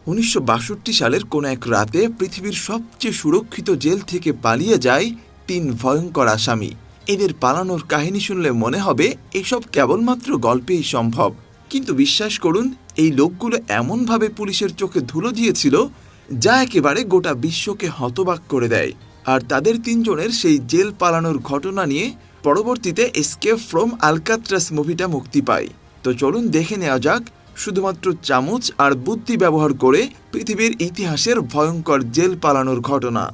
1962 সালের কোনো এক রাতে পৃথিবীর সবচেয়ে সুরক্ষিত জেল থেকে পালিয়ে যায় 3 ভয়ঙ্কর আসামি। এদের পালানোর কাহিনী শুনলে মনে হবে এসব কেবলমাত্র গল্পেই সম্ভব, কিন্তু বিশ্বাস করুন এই লোকগুলো এমনভাবে পুলিশের চোখে ধুলো দিয়েছিল যা একেবারে গোটা বিশ্বকে হতবাক করে দেয়। আর তাদের 3 জনের সেই জেল পালানোর ঘটনা নিয়ে পরবর্তীতে এসকেপ ফ্রম আলকাত্রাস মুভিটা মুক্তি পায়। তো চলুন দেখে নেওয়া যাক শুধুমাত্র চামচ আর বুদ্ধি ব্যবহার করে পৃথিবীর ইতিহাসের ভয়ঙ্কর জেল পালানোর ঘটনা।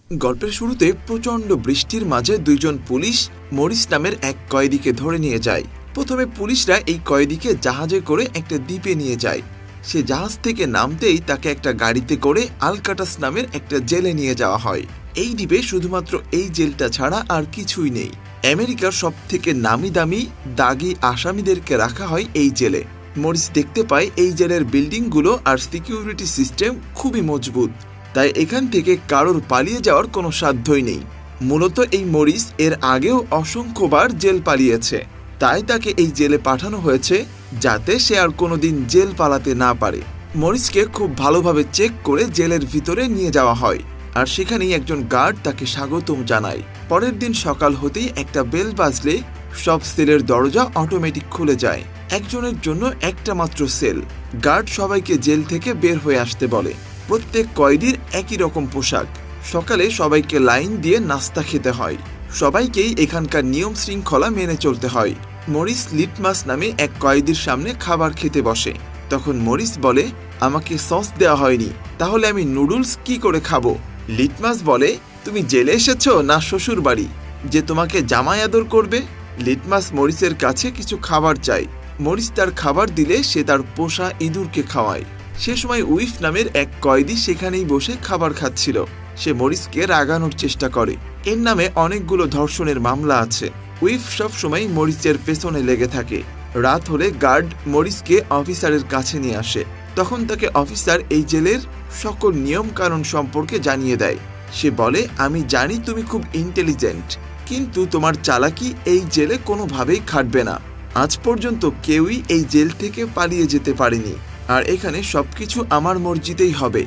গল্পের শুরুতে প্রচণ্ড বৃষ্টির মাঝে 2 জন পুলিশ মরিস নামের এক কয়েদিকে ধরে নিয়ে যায়। প্রথমে পুলিশরা এই কয়েদিকে জাহাজে করে একটা দ্বীপে নিয়ে যায়। সে জাহাজ থেকে নামতেই তাকে একটা গাড়িতে করে আলকাটাস নামের একটা জেলে নিয়ে যাওয়া হয়। এই দ্বীপে শুধুমাত্র এই জেলটা ছাড়া আর কিছুই নেই। আমেরিকার সব থেকে নামি দামি দাগি আসামিদেরকে রাখা হয় এই জেলে। মরিস দেখতে পায় এই জেলের বিল্ডিংগুলো আর সিকিউরিটি সিস্টেম খুবই মজবুত, তাই এখান থেকে কারোর পালিয়ে যাওয়ার কোনো সাধ্যই নেই। মূলত এই মরিস এর আগেও অসংখ্যবার জেল পালিয়েছে, তাই তাকে এই জেলে পাঠানো হয়েছে যাতে সে আর কোনোদিন জেল পালাতে না পারে। মরিসকে খুব ভালোভাবে চেক করে জেলের ভিতরে নিয়ে যাওয়া হয়, আর সেখানেই একজন গার্ড তাকে স্বাগতম জানায়। পরের দিন সকাল হতেই একটা বেল বাজলে সব সেলের দরজা অটোমেটিক খুলে যায়। একজনের জন্য একটা মাত্র সেল। গার্ড সবাইকে জেল থেকে বের হয়ে আসতে বলে। প্রত্যেক কয়েদির একই রকম পোশাক। সকালে সবাইকে লাইন দিয়ে নাস্তা খেতে হয়। সবাইকেই এখানকার নিয়ম শৃঙ্খলা মেনে চলতে হয়। মরিস লিটমাস নামে এক কয়েদির সামনে খাবার খেতে বসে। তখন মরিস বলে, আমাকে সস দেওয়া হয়নি, তাহলে আমি নুডলস কি করে খাবো? লিটমাস বলে, তুমি জেলে এসেছো না শ্বশুর বাড়ি যে তোমাকে জামাই আদর করবে? লিটমাস মরিসের কাছে কিছু খাবার চাই। মরিস তার খাবার দিলে সে তার পোষা ইঁদুরকে খাওয়ায়। সে সময় উইফ নামের এক কয়েদি সেখানেই বসে খাবার খাচ্ছিল। সে মরিসকে রাগানোর চেষ্টা করে। এর নামে অনেকগুলো ধর্ষণের মামলা আছে। উইফ সব সময় মরিসের পেছনে লেগে থাকে। রাত হলে গার্ড মরিসকে অফিসারের কাছে নিয়ে আসে। তখন তাকে অফিসার এই জেলের সকল নিয়ম কানুন সম্পর্কে জানিয়ে দেয়। সে বলে, আমি জানি তুমি খুব ইন্টেলিজেন্ট, কিন্তু তোমার চালাকি এই জেলে কোনোভাবেই খাটবে না। আজ পর্যন্ত কেউই এই জেল থেকে পালিয়ে যেতে পারেনি, আর এখানে সবকিছু আমার মর্জিতেই হবে।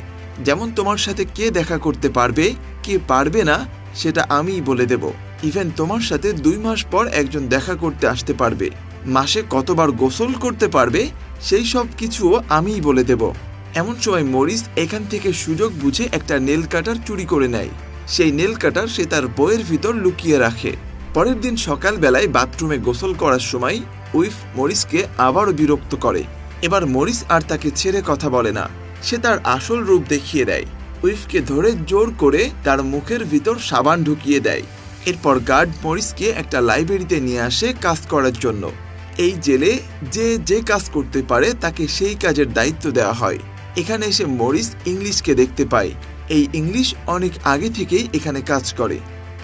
যেমন তোমার সাথে কে দেখা করতে পারবে, কে পারবে না, সেটা আমিই বলে দেব। ইভেন তোমার সাথে 2 মাস পর একজন দেখা করতে আসতে পারবে। মাসে কতবার গোসল করতে পারবে, সেই সব কিছুও আমিই বলে দেব। এমন সময় মরিস এখান থেকে সুযোগ বুঝে একটা নেল কাটার চুরি করে নেয়। সেই নেল কাটার সে তার বইয়ের ভিতর লুকিয়ে রাখে। পরের দিন সকালবেলায় বাথরুমে গোসল করার সময় উইফ মরিসকে আবারও বিরক্ত করে। এবার মরিস আর তাকে ছেড়ে কথা বলে না। সে তার আসল রূপ দেখিয়ে দেয়। উইফকে ধরে জোর করে তার মুখের ভিতর সাবান ঢুকিয়ে দেয়। এরপর গার্ড মরিসকে একটা লাইব্রেরিতে নিয়ে আসে কাজ করার জন্য। এই জেলে যে যে কাজ করতে পারে তাকে সেই কাজের দায়িত্ব দেওয়া হয়। এখানে এসে মরিস ইংলিশকে দেখতে পায়। এই ইংলিশ অনেক আগে থেকেই এখানে কাজ করে,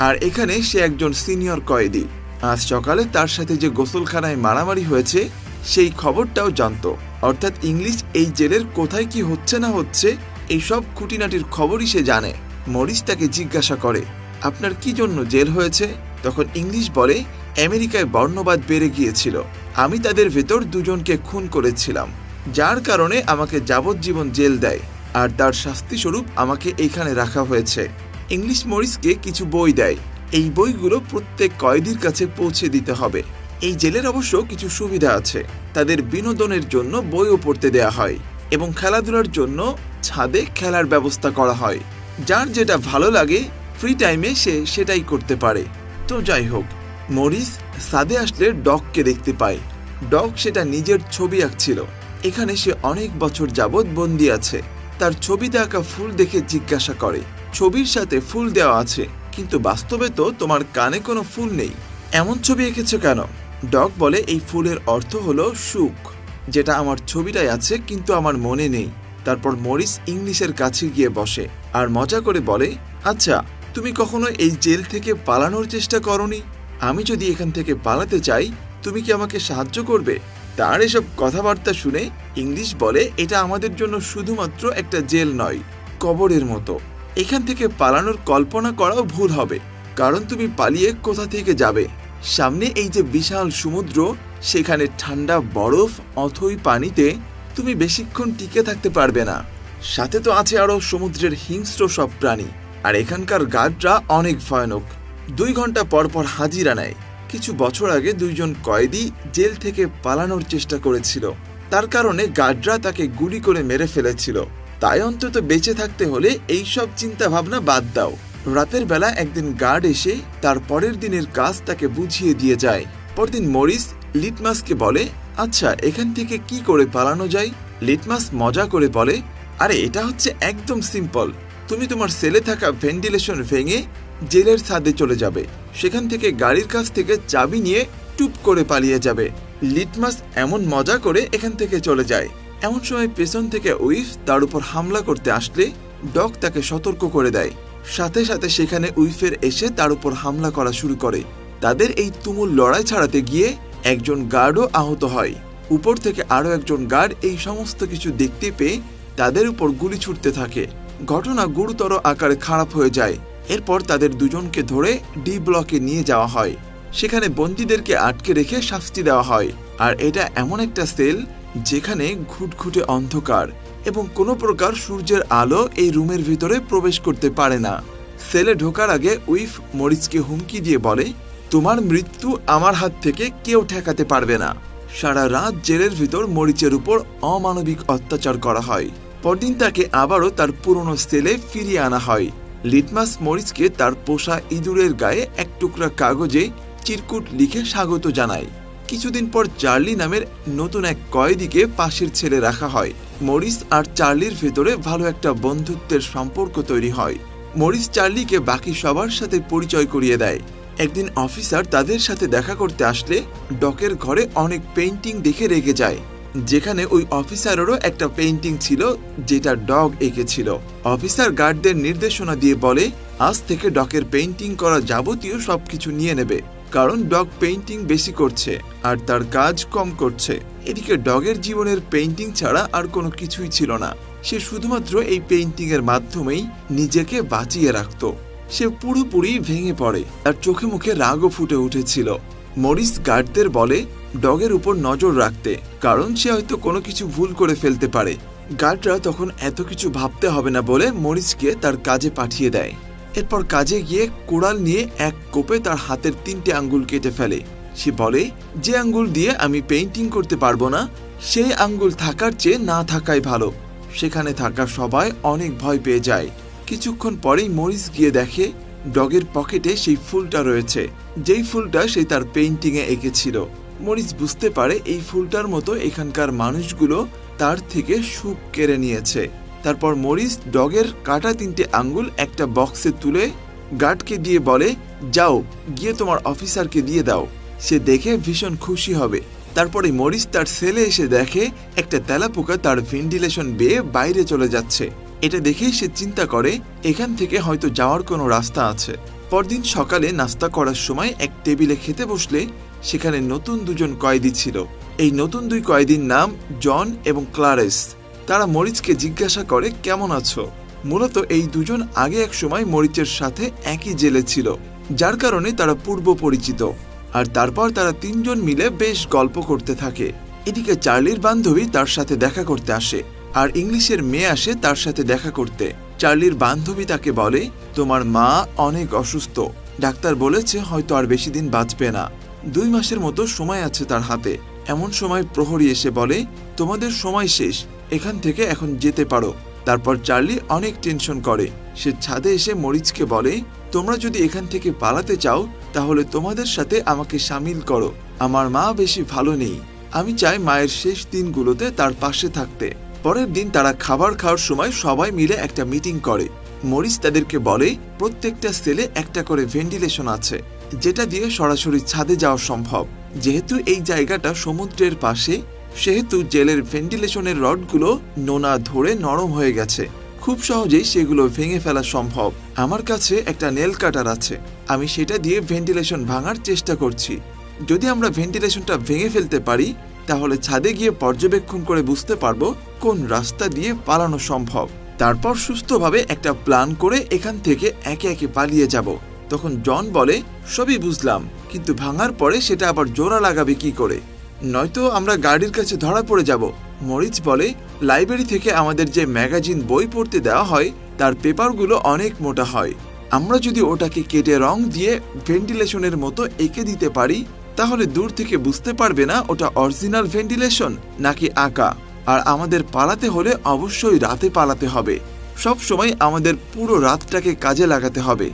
আর এখানে সে একজন সিনিয়র কয়েদি। আজ সকালে তার সাথে যে গোসলখানায় মারামারি হয়েছে সেই খবরটাও জানতো। অর্থাৎ ইংলিশ এই জেলের কোথায় কি হচ্ছে না হচ্ছে এই সব খুঁটিনাটির খবরই সে জানে। মরিস তাকে জিজ্ঞাসা করে, আপনার কি জন্য জেল হয়েছে? তখন ইংলিশ বলে, আমেরিকায় বর্ণবাদ বেড়ে গিয়েছিল। আমি তাদের ভেতর 2 জনকে খুন করেছিলাম, যার কারণে আমাকে যাবজ্জীবন জেল দেয়, আর তার শাস্তিস্বরূপ আমাকে এইখানে রাখা হয়েছে। ইংলিশ মরিসকে কিছু বই দেয়। এই বইগুলো প্রত্যেক কয়েদির কাছে পৌঁছে দিতে হবে। এই জেলের অবশ্য কিছু সুবিধা আছে। তাদের বিনোদনের জন্য বইও পড়তে দেয়া হয়, এবং খেলাধুলার জন্য ছাদে খেলার ব্যবস্থা করা হয়। যার যেটা ভালো লাগে ফ্রি টাইমে সে সেটাই করতে পারে। তো যাই হোক, মরিস ছাদে আসলে ডগকে দেখতে পায়। ডগ সেটা নিজের ছবি আঁকছিল। এখানে সে অনেক বছর যাবৎ বন্দি আছে। তার ছবিতে আঁকা ফুল দেখে জিজ্ঞাসা করে, ছবির সাথে ফুল দেওয়া আছে, কিন্তু বাস্তবে তো তোমার কানে কোনো ফুল নেই, এমন ছবি এঁকেছো কেন? ডগ বলে, এই ফুলের অর্থ হলো সুখ, যেটা আমার ছবিটাই আছে কিন্তু আমার মনে নেই। তারপর মরিস ইংলিশের কাছে গিয়ে বসে আর মজা করে বলে, আচ্ছা, তুমি কখনো এই জেল থেকে পালানোর চেষ্টা করনি? আমি যদি এখান থেকে পালাতে চাই, তুমি কি আমাকে সাহায্য করবে? তার এসব কথাবার্তা শুনে ইংলিশ বলে, এটা আমাদের জন্য শুধুমাত্র একটা জেল নয়, কবরের মতো। এখান থেকে পালানোর কল্পনা করাও ভুল হবে, কারণ তুমি পালিয়ে কোথা থেকে যাবে? সামনে এই যে বিশাল সমুদ্র, সেখানে ঠান্ডা বরফ অথই পানিতে তুমি বেশিক্ষণ টিকে থাকতে পারবে না। সাথে তো আছে আরো সমুদ্রের হিংস্র সব প্রাণী, আর এখানকার গার্ডরা অনেক ভয়ানক। 2 ঘন্টা পর পর হাজিরা নেয়। কিছু বছর আগে 2 জন কয়েদি জেল থেকে পালানোর চেষ্টা করেছিল, তার কারণে গার্ডরা তাকে গুলি করে মেরে ফেলেছিল। তাই অন্তত বেঁচে থাকতে হলে এইসব চিন্তা ভাবনা বাদ দাও। রাতের বেলা একদিন গার্ড এসে তার পরের দিনের কাজ তাকে বুঝিয়ে দিয়ে যায়। পরদিন মরিস লিটমাসকে বলে, আচ্ছা এখান থেকে কি করে পালানো যায়? লিটমাস মজা করে বলে, আরে এটা হচ্ছে একদম সিম্পল। তুমি তোমার সেলে থাকা ভেন্টিলেশন ভেঙে জেলের ছাদে চলে যাবে, সেখান থেকে গাড়ির কাছ থেকে চাবি নিয়ে টুপ করে পালিয়ে যাবে। লিটমাস এমন মজা করে এখান থেকে চলে যায়। এমন সময় পেছন থেকে উইফ তার উপর হামলা করতে আসলে ডগ তাকে সতর্ক করে দেয়। সাথে সাথে সেখানে উইফের এসে তার উপর হামলা করা শুরু করে। তাদের এই তুমুল লড়াই ছাড়াতে গিয়ে একজন গার্ডও আহত হয়। উপর থেকে আরও একজন গার্ড এই সমস্ত কিছু দেখতে পেয়ে তাদের উপর গুলি ছুটতে থাকে। ঘটনা গুরুতর আকারে খারাপ হয়ে যায়। এরপর তাদের দুজনকে ধরে ডি ব্লকে নিয়ে যাওয়া হয়। সেখানে বন্দীদেরকে আটকে রেখে শাস্তি দেওয়া হয়। আর এটা এমন একটা সেল যেখানে ঘুটঘুটে অন্ধকার এবং কোনো প্রকার সূর্যের আলো এই রুমের ভিতরে প্রবেশ করতে পারে না। সেলে ঢোকার আগে উইফ মরিসকে হুমকি দিয়ে বলে, তোমার মৃত্যু আমার হাত থেকে কেউ ঠেকাতে পারবে না। সারা রাত জেলের ভিতর মরিচের উপর অমানবিক অত্যাচার করা হয়। পরদিন তাকে আবারও তার পুরনো সেলে ফিরিয়ে আনা হয়। লিটমাস মরিসকে তার পোষা ইঁদুরের গায়ে এক টুকরা কাগজে চিরকুট লিখে স্বাগত জানায়। কিছুদিন পর চার্লি নামের নতুন এক কয়েদিকে পাশের ছেলে রাখা হয়। মরিস আর চার্লির ভেতরে ভালো একটা বন্ধুত্বের সম্পর্ক তৈরি হয়। মরিস চার্লিকে বাকি সবার সাথে পরিচয় করিয়ে দেয়। একদিন অফিসার তাদের সাথে দেখা করতে আসলে ডকের ঘরে অনেক পেইন্টিং দেখে রেগে যায়, যেখানে ওই অফিসারেরও একটা পেইন্টিং ছিল যেটা ডগ এঁকেছিল। অফিসার গার্ডদের নির্দেশনা দিয়ে বলে, আজ থেকে ডকের পেইন্টিং করা যাবতীয় সবকিছু নিয়ে নেবে, কারণ ডগ পেইন্টিং বেশি করছে আর তার কাজ কম করছে। এদিকে ডগের জীবনের পেইন্টিং ছাড়া আর কোনো কিছুই ছিল না। সে শুধুমাত্র এই পেইন্টিং এর মাধ্যমেই নিজেকে বাঁচিয়ে রাখত। সে পুরোপুরি ভেঙে পড়ে, তার চোখে মুখে রাগও ফুটে উঠেছিল। মরিস গার্ডদের বলে ডগের উপর নজর রাখতে, কারণ সে হয়তো কোনো কিছু ভুল করে ফেলতে পারে। গার্ডরা তখন এত কিছু ভাবতে হবে না বলে মরিসকে তার কাজে পাঠিয়ে দেয়। এরপর কাজে গিয়ে কোড়াল নিয়ে এক কোপে তার হাতের 3টে আঙ্গুল কেটে ফেলে। সে বলে, যে আঙ্গুল দিয়ে আমি পেইন্টিং করতে পারবো না সেই আঙ্গুল থাকার চেয়ে না থাকাই ভালো। সেখানে থাকা সবাই অনেক ভয় পেয়ে যায়। কিছুক্ষণ পরেই মরিস গিয়ে দেখে ডগের পকেটে সেই ফুলটা রয়েছে, যেই ফুলটা সে তার পেইন্টিংয়ে এঁকেছিল। মরিস বুঝতে পারে এই ফুলটার মতো এখানকার মানুষগুলো তার থেকে সুখ কেড়ে নিয়েছে। তারপর মরিস ডগের কাটা 3টে আঙ্গুল একটা বক্সে তুলে গার্ডকে দিয়ে বলে, যাও গিয়ে তোমার অফিসারকে দিয়ে দাও, সে দেখে ভীষণ খুশি হবে। তারপরে মরিস তার সেলে এসে দেখে একটা তেলাপোকা তার ভেন্টিলেশন বেয়ে বাইরে চলে যাচ্ছে। এটা দেখেই সে চিন্তা করে এখান থেকে হয়তো যাওয়ার কোনো রাস্তা আছে। পরদিন সকালে নাস্তা করার সময় এক টেবিলে খেতে বসলে সেখানে নতুন 2 জন কয়েদি ছিল। এই নতুন 2 কয়েদির নাম জন এবং ক্লারেস। তারা মরিচকে জিজ্ঞাসা করে, কেমন আছো? মূলত এই 2 জন আগে এক সময় মরিচের সাথে একই জেলে ছিল, যার কারণে তারা পূর্ব পরিচিত। আর তারপর তারা 3 জন মিলে বেশ গল্প করতে থাকে। এদিকে চার্লির বান্ধবী তার সাথে দেখা করতে আসে, আর ইংলিশের মেয়ে আসে তার সাথে দেখা করতে। চার্লির বান্ধবী তাকে বলে, তোমার মা অনেক অসুস্থ, ডাক্তার বলেছে হয়তো আর বেশি দিন বাঁচবে না, 2 মাসের মতো সময় আছে তার হাতে। এমন সময় প্রহরী এসে বলে, তোমাদের সময় শেষ, এখান থেকে এখন যেতে পারো। তারপর চার্লি অনেক টেনশন করে। সে ছাদে এসে মরিচকে বলে, তোমরা যদি এখান থেকে পালাতে চাও তাহলে তোমাদের সাথে আমাকে সামিল করো। আমার মা বেশি ভালো নেই, আমি চাই মায়ের শেষ দিনগুলোতে তার পাশে থাকতে। পরের দিন তারা খাবার খাওয়ার সময় সবাই মিলে একটা মিটিং করে। মরিস তাদেরকে বলে, প্রত্যেকটা সেলে একটা করে ভেন্টিলেশন আছে, যেটা দিয়ে সরাসরি ছাদে যাওয়া সম্ভব। যেহেতু এই জায়গাটা সমুদ্রের পাশে, সেহেতু জেলের ভেন্টিলেশনের রডগুলো নোনা ধরে নরম হয়ে গেছে, খুব সহজেই সেগুলো ভেঙে ফেলা সম্ভব। আমার কাছে একটা নেল কাটার আছে, আমি সেটা দিয়ে ভেন্টিলেশন ভাঙার চেষ্টা করছি। যদি আমরা ভেন্টিলেশনটা ভেঙে ফেলতে পারি তাহলে ছাদে গিয়ে পর্যবেক্ষণ করে বুঝতে পারবো কোন রাস্তা দিয়ে পালানো সম্ভব। তারপর সুস্থভাবে একটা প্ল্যান করে এখান থেকে একে একে পালিয়ে যাব। তখন জন বলে, সবই বুঝলাম, কিন্তু ভাঙার পরে সেটা আবার জোড়া লাগাবে কি করে? নয়তো আমরা গাড়ির কাছে ধরা পড়ে যাব। মরিচ বলে, লাইব্রেরি থেকে আমাদের যে ম্যাগাজিন বই পড়তে দেওয়া হয় তার পেপারগুলো অনেক মোটা হয়। আমরা যদি ওটাকে কেটে রং দিয়ে ভেন্টিলেশনের মতো এঁকে দিতে পারি তাহলে দূর থেকে বুঝতে পারবে না ওটা অরিজিনাল ভেন্টিলেশন নাকি আঁকা। আর আমাদের পালাতে হলে অবশ্যই রাতে পালাতে হবে। সব সময় আমাদের পুরো রাতটাকে কাজে লাগাতে হবে।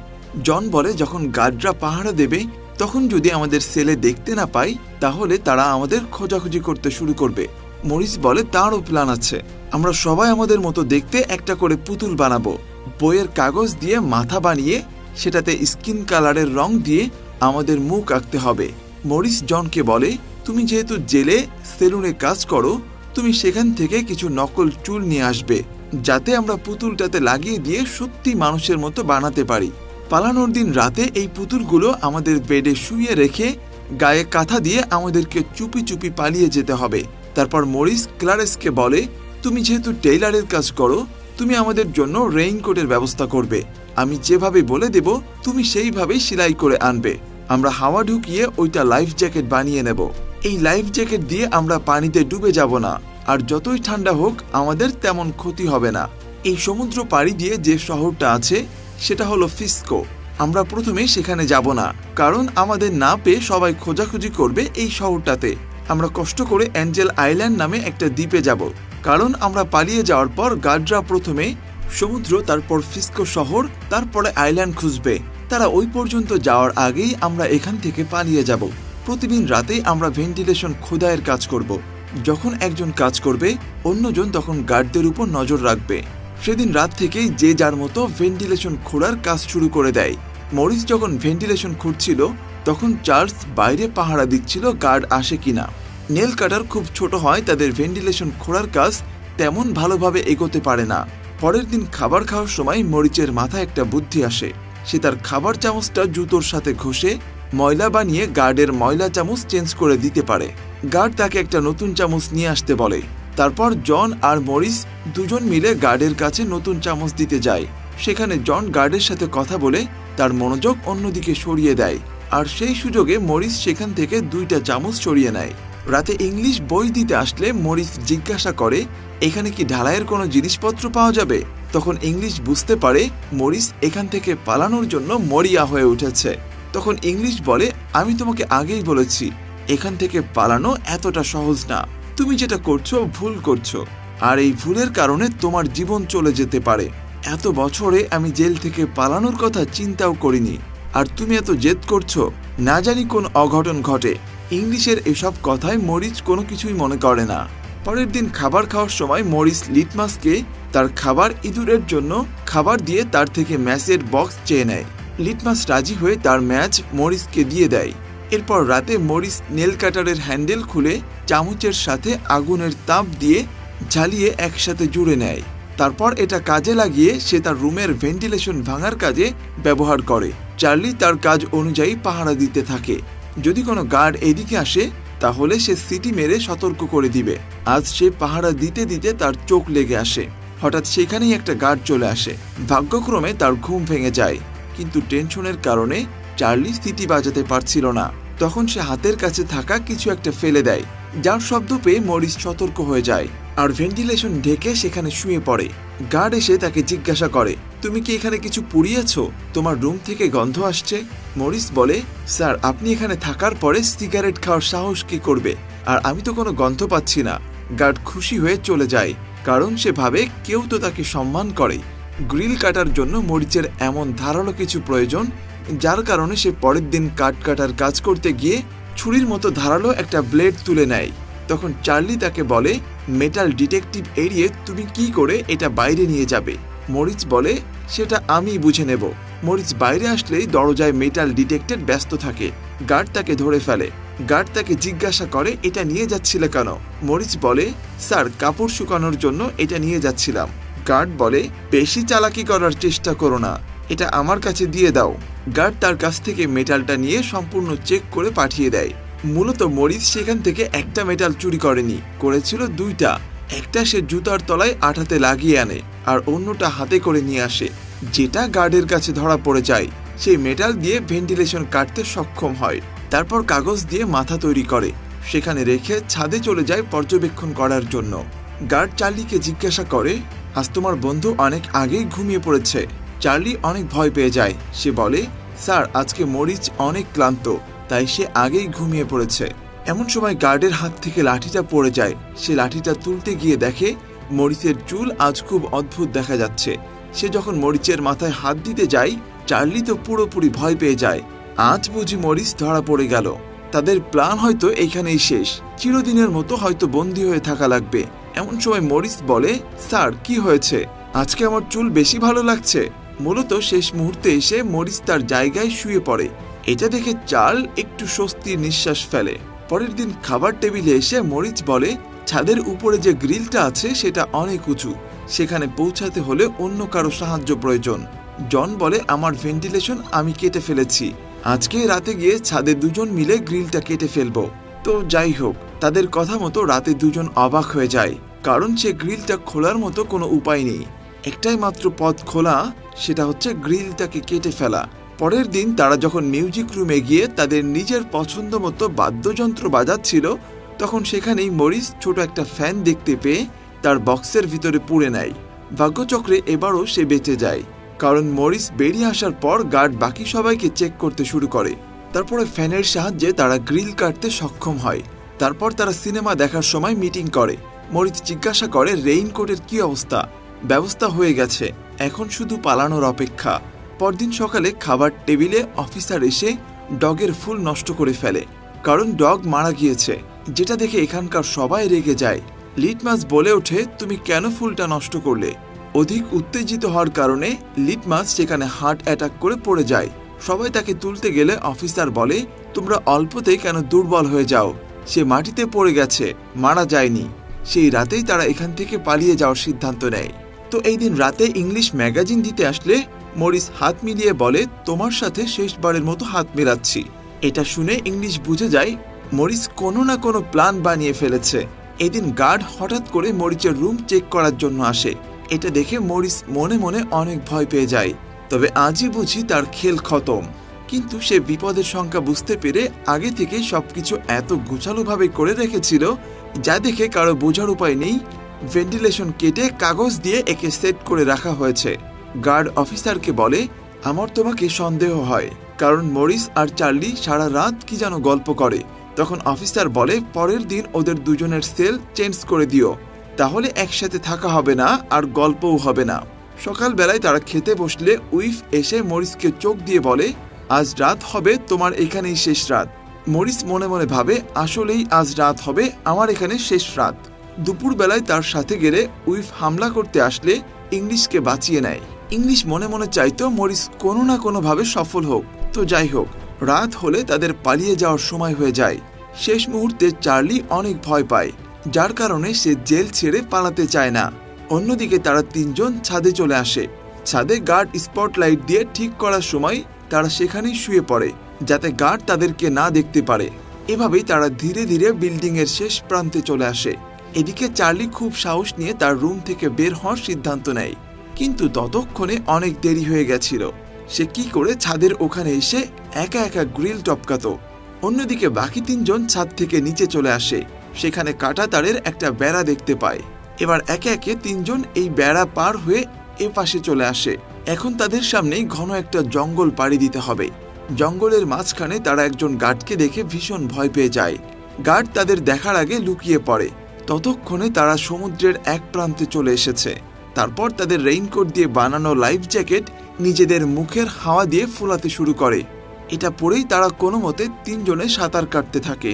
জন বলে, যখন গার্ডরা পাহারা দেবে তখন যদি আমাদের সেলে দেখতে না পাই তাহলে তারা আমাদের খোঁজাখুঁজি করতে শুরু করবে। মরিস বলে, তারও প্ল্যান আছে। আমরা সবাই আমাদের মতো দেখতে একটা করে পুতুল বানাবো। বইয়ের কাগজ দিয়ে মাথা বানিয়ে সেটাতে স্কিন কালারের রং দিয়ে আমাদের মুখ আঁকতে হবে। মরিস জনকে বলে, তুমি যেহেতু জেলে সেলুনে কাজ করো, তুমি সেখান থেকে কিছু নকল চুল নিয়ে আসবে যাতে আমরা পুতুলটাতে লাগিয়ে দিয়ে সত্যি মানুষের মতো বানাতে পারি। পালানোর দিন রাতে এই পুতুলগুলো আমাদের বেডে শুইয়ে রেখে গায়ে কাঁথা দিয়ে আমাদেরকে চুপি চুপি পালিয়ে যেতে হবে। তারপর মরিস ক্লারেসকে বলে, তুমি যেহেতু টেইলারের কাজ করো, তুমি আমাদের জন্য রেইনকোটের ব্যবস্থা করবে। আমি যেভাবে বলে দেব তুমি সেইভাবেই সেলাই করে আনবে। আমরা হাওয়া ঢুকিয়ে ওইটা লাইফ জ্যাকেট বানিয়ে নেব। এই লাইফ জ্যাকেট দিয়ে আমরা পানিতে ডুবে যাব না, আর যতই ঠান্ডা হোক আমাদের তেমন ক্ষতি হবে না। এই সমুদ্র পাড়ি দিয়ে যে শহরটা আছে সেটা হলো ফিস্কো। আমরা প্রথমে সেখানে যাব না, কারণ আমাদের না পেয়ে সবাই খোঁজাখুঁজি করবে এই শহরটাতে। আমরা কষ্ট করে অ্যাঞ্জেল আইল্যান্ড নামে একটা দ্বীপে যাব, কারণ আমরা পালিয়ে যাওয়ার পর গার্ডরা প্রথমে সমুদ্র, তারপর ফিস্কো শহর, তারপরে আইল্যান্ড খুঁজবে। তারা ওই পর্যন্ত যাওয়ার আগেই আমরা এখান থেকে পালিয়ে যাব। প্রতিদিন রাতেই আমরা ভেন্টিলেশন খোদাইয়ের কাজ করব। যখন একজন কাজ করবে অন্যজন তখন গার্ডদের উপর নজর রাখবে। সেদিন রাত থেকেই যে যার মতো ভেন্টিলেশন খোঁড়ার কাজ শুরু করে দেয়। মরিস যখন ভেন্টিলেশন খুঁড়ছিল তখন চার্লস বাইরে পাহারা দিচ্ছিল গার্ড আসে কিনা। নেল কাটার খুব ছোট হয়, তাদের ভেন্টিলেশন খোঁড়ার কাজ তেমন ভালোভাবে এগোতে পারে না। পরের দিন খাবার খাওয়ার সময় মরিচের মাথায় একটা বুদ্ধি আসে। সে তার খাবার চামচটা জুতোর সাথে ঘষে ময়লা বানিয়ে গার্ডের ময়লা চামচ চেঞ্জ করে দিতে পারে। গার্ড তাকে একটা নতুন চামচ নিয়ে আসতে বলে। তারপর জন আর মরিস দুজন মিলে গার্ডের কাছে নতুন চামচ দিতে যায়। সেখানে জন গার্ডের সাথে কথা বলে তার মনোযোগ অন্যদিকে সরিয়ে দেয়, আর সেই সুযোগে মরিস সেখান থেকে 2টা চামচ সরিয়ে নেয়। রাতে ইংলিশ বই দিতে আসলে মরিস জিজ্ঞাসা করে, এখানে কি ঢালাইয়ের কোনো জিনিসপত্র পাওয়া যাবে? তখন ইংলিশ বুঝতে পারে মরিস এখান থেকে পালানোর জন্য মরিয়া হয়ে উঠেছে। তখন ইংলিশ বলে, আমি তোমাকে আগেই বলেছি এখান থেকে পালানো এতটা সহজ না। তুমি যেটা করছো ভুল করছো, আর এই ভুলের কারণে তোমার জীবন চলে যেতে পারে। এত বছরে আমি জেল থেকে পালানোর কথা চিন্তাও করিনি, আর তুমি এত জেদ করছো, না জানি কোন অঘটন ঘটে। ইংলিশের এসব কথায় মরিস কোনো কিছুই মনে করে না। পরের দিন খাবার খাওয়ার সময় মরিস লিটমাসকে তার খাবার ইঁদুরের জন্য খাবার দিয়ে তার থেকে ম্যাচের বক্স চেয়ে নেয়। লিটমাস রাজি হয়ে তার ম্যাচ মরিসকে দিয়ে দেয়। এরপর রাতে মরিস নেল কাটারের হ্যান্ডেল খুলে চামচের সাথে আগুনের তাপ দিয়ে জ্বালিয়ে একসাথে জুড়ে নেয়। তারপর এটা কাজে লাগিয়ে সে তার রুমের ভেন্টিলেশন ভাঙার কাজে ব্যবহার করে। চার্লি তার কাজ অনুযায়ী পাহারা দিতে থাকে। যদি কোনো গার্ড এদিকে আসে তাহলে সে সিটি মেরে সতর্ক করে দিবে। আজ সে পাহারা দিতে দিতে তার চোখ লেগে আসে। হঠাৎ সেখানেই একটা গার্ড চলে আসে। ভাগ্যক্রমে তার ঘুম ভেঙে যায়, কিন্তু টেনশনের কারণে চার্লি সিটি বাজাতে পারছিল না। তখন সে হাতের কাছে থাকা কিছু একটা ফেলে দেয়, যার শব্দ পেয়ে মরিস সতর্ক হয়ে যায় আর ভেন্টিলেশন ঢেকে সেখানে শুয়ে পড়ে। গার্ড এসে তাকে জিজ্ঞাসা করে, তুমি কি এখানে কিছু পুড়িয়েছো? তোমার রুম থেকে গন্ধ আসছে। মরিস বলে, স্যার আপনি এখানে থাকার পরে সিগারেট খাওয়ার সাহস কি করবে, আর আমি তো কোনো গন্ধ পাচ্ছি না। গার্ড খুশি হয়ে চলে যায়, কারণ সে ভাবে কেউ তো তাকে সম্মান করে। গ্রিল কাটার জন্য মরিচের এমন ধারালো কিছু প্রয়োজন, যার কারণে সে পরের দিন কাঠ কাটার কাজ করতে গিয়ে ছুরির মতো ধারালো একটা ব্লেড তুলে নেয়। তখন চার্লি তাকে বলে, মেটাল ডিটেকটিভ এড়িয়ে তুমি কি করে এটা বাইরে নিয়ে যাবে? মরিচ বলে, সেটা আমি বুঝে নেব। মরিচ বাইরে আসলেই দরজায় মেটাল ডিটেক্টর ব্যস্ত থাকে। গার্ড তাকে ধরে ফেলে। গার্ড তাকে জিজ্ঞাসা করে, এটা নিয়ে যাচ্ছিলে কেন? মরিচ বলে, স্যার কাপড় শুকানোর জন্য এটা নিয়ে যাচ্ছিলাম। গার্ড বলে, বেশি চালাকি করার চেষ্টা করো না, এটা আমার কাছে দিয়ে দাও। গার্ড তার কাছ থেকে মেটালটা নিয়ে সম্পূর্ণ চেক করে পাঠিয়ে দেয়। মূলত মরিচ সেখান থেকে একটা মেটাল চুরি করেনি, করেছিল 2টা। একটা সে জুতার তলায় আঠাতে লাগিয়ে আনে, আর অন্যটা হাতে করে নিয়ে আসে, যেটা গার্ডের কাছে ধরা পড়ে যায়। সেই মেটাল দিয়ে ভেন্টিলেশন কাটতে সক্ষম হয়। তারপর কাগজ দিয়ে মাথা তৈরি করে। সেখানে রেখে ছাদে চলে যায় পর্যবেক্ষণ করার জন্য। গার্ড চার্লিকে জিজ্ঞাসা করে, আজ তোমার বন্ধু অনেক আগেই ঘুমিয়ে পড়েছে। চার্লি অনেক ভয় পেয়ে যায়। সে বলে, স্যার, আজকে মরিচ অনেক ক্লান্ত, তাই সে আগেই ঘুমিয়ে পড়েছে। এমন সময় গার্ডের হাত থেকে লাঠিটা পড়ে যায়। সে লাঠিটা তুলতে গিয়ে দেখে মরিচের চুল আজ খুব অদ্ভুত দেখা যাচ্ছে। সে যখন মরিচের মাথায় হাত দিতে যায়, চার্লি তো পুরোপুরি ভয় পেয়ে যায়। আজ বুঝি মরিচ ধরা পড়ে গেল। তাদের প্ল্যান হয়তো এইখানেই শেষ, চিরদিনের মতো হয়তো বন্দী হয়ে থাকা লাগবে। এমন সময় মরিচ বলে, স্যার, কি হয়েছে? আজকে আমার চুল বেশি ভালো লাগছে। মূলত শেষ মুহূর্তে এসে মরিচ তার জায়গায় শুয়ে পড়ে। এটা দেখে চার্ল একটু স্বস্তির নিঃশ্বাস ফেলে। পরের দিন খাবার টেবিলে এসে মরিচ বলে, ছাদের উপরে যে গ্রিলটা আছে সেটা অনেক উঁচু, সেখানে পৌঁছাতে হলে অন্য কারো সাহায্য প্রয়োজন। জন বলে, আমার ভেন্টিলেশন আমি কেটে ফেলেছি, আজকে রাতে গিয়ে ছাদে দুজন মিলে গ্রিলটা কেটে ফেলবো। তো যাই হোক, তাদের কথা মতো রাতে দুজন অবাক হয়ে যায়, কারণ সে গ্রিলটা খোলার মতো কোনো উপায় নেই। একটাই মাত্র পথ খোলা, সেটা হচ্ছে গ্রিলটাকে কেটে ফেলা। পরের দিন তারা যখন মিউজিক রুমে গিয়ে তাদের নিজের পছন্দ মতো বাদ্যযন্ত্র বাজাচ্ছিল, তখন সেখানেই মরিস ছোট একটা ফ্যান দেখতে পেয়ে তার বক্সের ভিতরে পুড়ে নেয়। ভাগ্যচক্রে এবারও সে বেঁচে যায়, কারণ মরিস বেরিয়ে আসার পর গার্ড বাকি সবাইকে চেক করতে শুরু করে। তারপরে ফ্যানের সাহায্যে তারা গ্রিল কাটতে সক্ষম হয়। তারপর তারা সিনেমা দেখার সময় মিটিং করে। মরিস জিজ্ঞাসা করে, রেইনকোটের কি অবস্থা? ব্যবস্থা হয়ে গেছে, এখন শুধু পালানোর অপেক্ষা। পরদিন সকালে খাবার টেবিলে অফিসার এসে ডগের ফুল নষ্ট করে ফেলে, কারণ ডগ মারা গিয়েছে, যেটা দেখে এখানকার সবাই রেগে যায়। লিটমাস বলে ওঠে, তুমি কেন ফুলটা নষ্ট করলে? অধিক উত্তেজিত হওয়ার কারণে লিটমাস সেখানে হার্ট অ্যাটাক করে পড়ে যায়। সবাই তাকে তুলতে গেলে অফিসার বলে, তোমরা অল্পতেই কেন দুর্বল হয়ে যাও? সে মাটিতে পড়ে গেছে, মারা যায়নি। সেই রাতেই তারা এখান থেকে পালিয়ে যাওয়ার সিদ্ধান্ত নেয়। তো এই দিন রাতে ইংলিশ ম্যাগাজিন দিতে আসলে মরিস হাত মিলিয়ে বলে, তোমার সাথে শেষবারের মতো হাত মেলাচ্ছি। এটা শুনে ইংলিশ বুঝে যায় মরিস কোনো না কোনো প্ল্যান বানিয়ে ফেলেছে। এদিন গার্ড হঠাৎ করে মরিচের রুম চেক করার জন্য আসে। এটা দেখে মরিস মনে মনে অনেক ভয় পেয়ে যায়, তবে আজই বুঝি তার খেল খতম। কিন্তু সে বিপদের সংখ্যা বুঝতে পেরে আগে থেকে সবকিছু এত গোছালোভাবে করে রেখেছিল, যা দেখে কারো বোঝার উপায় নেই ভেন্টিলেশন কেটে কাগজ দিয়ে একে সেট করে রাখা হয়েছে। গার্ড অফিসারকে বলে, আমার তোমাকে সন্দেহ হয়, কারণ মরিস আর চার্লি সারা রাত কি যেন গল্প করে। তখন অফিসার বলে, পরের দিন ওদের দুজনের সেল চেঞ্জ করে দিও, তাহলে একসাথে থাকা হবে না আর গল্পও হবে না। সকালবেলায় তারা খেতে বসলে উইফ এসে মরিসকে চোখ দিয়ে বলে, আজ রাত হবে তোমার এখানেই শেষ রাত। মরিস মনে মনে ভাবে, আসলেই আজ রাত হবে আমার এখানে শেষ রাত। দুপুরবেলায় তার সাথে গেলে উইফ হামলা করতে আসলে ইংলিশকে বাঁচিয়ে নেয়। ইংলিশ মনে মনে চাইতো মরিস কোনো না কোনোভাবে সফল হোক। তো যাই হোক, রাত হলে তাদের পালিয়ে যাওয়ার সময় হয়ে যায়। শেষ মুহূর্তে চার্লি অনেক ভয় পায়, যার কারণে সে জেল ছেড়ে পালাতে চায় না। অন্যদিকে তারা তিনজন ছাদে চলে আসে। ছাদে গার্ড স্পটলাইট দিয়ে ঠিক করার সময় তারা সেখানেই শুয়ে পড়ে, যাতে গার্ড তাদেরকে না দেখতে পারে। এভাবেই তারা ধীরে ধীরে বিল্ডিং এর শেষ প্রান্তে চলে আসে। এদিকে চার্লি খুব সাহস নিয়ে তার রুম থেকে বের হওয়ার সিদ্ধান্ত নেয়, কিন্তু ততক্ষণে অনেক দেরি হয়ে গেছিল। সে কি করে ছাদের ওখানে এসে একা একা গ্রিল টপকাতো। অন্যদিকে বাকি তিনজন ছাদ থেকে নিচে চলে আসে। সেখানে কাটা তারের একটা বেড়া দেখতে পায়। এবার একে একে তিনজন এই বেড়া পার হয়ে এ পাশে চলে আসে। এখন তাদের সামনেই ঘন একটা জঙ্গল পাড়ি দিতে হবে। জঙ্গলের মাঝখানে তারা একজন গার্ডকে দেখে ভীষণ ভয় পেয়ে যায়। গার্ড তাদের দেখার আগে লুকিয়ে পড়ে। ততক্ষণে তারা সমুদ্রের এক প্রান্তে চলে এসেছে। তারপর তাদের রেইনকোট দিয়ে বানানো লাইফ জ্যাকেট নিজেদের মুখের হাওয়া দিয়ে ফোলাতে শুরু করে। এটা পরেই তারা কোনো মতে তিনজনে সাঁতার কাটতে থাকে।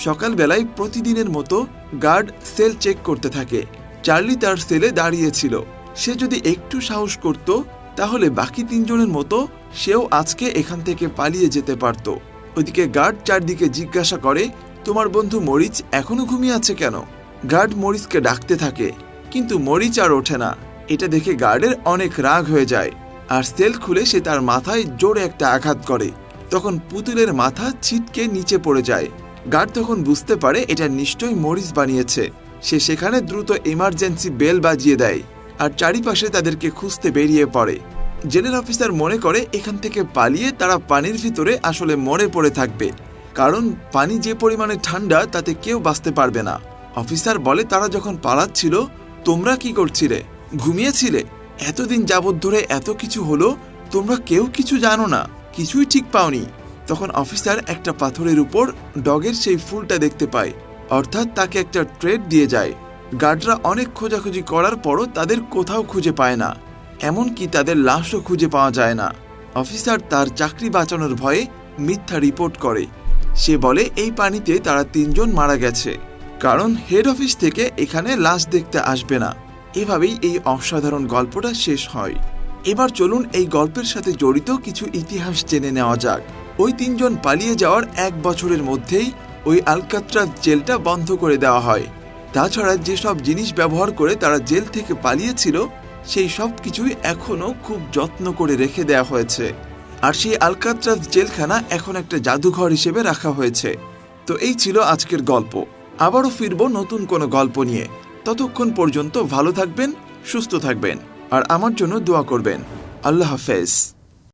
সকালবেলায় প্রতিদিনের মতো গার্ড সেল চেক করতে থাকে। চার্লি তার সেলে দাঁড়িয়েছিল। সে যদি একটু সাহস করত, তাহলে বাকি তিনজনের মতো সেও আজকে এখান থেকে পালিয়ে যেতে পারত। ওইদিকে গার্ড চারদিকে জিজ্ঞাসা করে, তোমার বন্ধু মরিচ এখনো ঘুমিয়ে আছে কেন? গার্ড মরিচকে ডাকতে থাকে, কিন্তু মরিচ আর ওঠে না। এটা দেখে গার্ডের অনেক রাগ হয়ে যায়, আর সেল খুলে সে তার মাথায় জোরে একটা আঘাত করে। তখন পুতুলের মাথা ছিটকে নিচে পড়ে যায়। গার্ড তখন বুঝতে পারে এটা নিশ্চয়ই মরিচ বানিয়েছে। সে সেখানে দ্রুত ইমার্জেন্সি বেল বাজিয়ে দেয়, আর চারিপাশে তাদেরকে খুঁজতে বেরিয়ে পড়ে। জেলের অফিসার মনে করে এখান থেকে পালিয়ে তারা পানির ভিতরে আসলে মরে পড়ে থাকবে, কারণ পানি যে পরিমাণে ঠান্ডা তাতে কেউ বাঁচতে পারবে না। অফিসার বলে, তারা যখন পালাচ্ছিল তোমরা কি করছিলে? ঘুমিয়েছিলে? এতদিন যাবৎ ধরে এত কিছু হলো, তোমরা কেউ কিছু জানো না, কিছুই ঠিক পাওনি। তখন অফিসার একটা পাথরের উপর ডগের সেই ফুলটা দেখতে পায়, অর্থাৎ তাকে একটা ট্রেড দিয়ে যায়। গার্ডরা অনেক খোঁজাখুঁজি করার পরও তাদের কোথাও খুঁজে পায় না, এমনকি তাদের লাশও খুঁজে পাওয়া যায় না। অফিসার তার চাকরি বাঁচানোর ভয়ে মিথ্যা রিপোর্ট করে। সে বলে এই পানিতে তারা 3 জন মারা গেছে, কারণ হেড অফিস থেকে এখানে লাশ দেখতে আসবে না। এভাবেই এই অসাধারণ গল্পটা শেষ হয়। এবার চলুন এই গল্পের সাথে জড়িত কিছু ইতিহাস জেনে নেওয়া যাক। ওই 3 জন পালিয়ে যাওয়ার 1 বছরের মধ্যেই ওই আলকাত্রাজ জেলটা বন্ধ করে দেওয়া হয়। তাছাড়া যেসব জিনিস ব্যবহার করে তারা জেল থেকে পালিয়েছিল সেই সব কিছুই এখনো খুব যত্ন করে রেখে দেওয়া হয়েছে। আর সেই আলকাত্রাজ জেলখানা এখন একটা জাদুঘর হিসেবে রাখা হয়েছে। তো এই ছিল আজকের গল্প। আবারও ফিরবো নতুন কোনো গল্প নিয়ে। ততক্ষণ পর্যন্ত ভালো থাকবেন, সুস্থ থাকবেন, আর আমার জন্য দোয়া করবেন। আল্লাহ হাফেজ।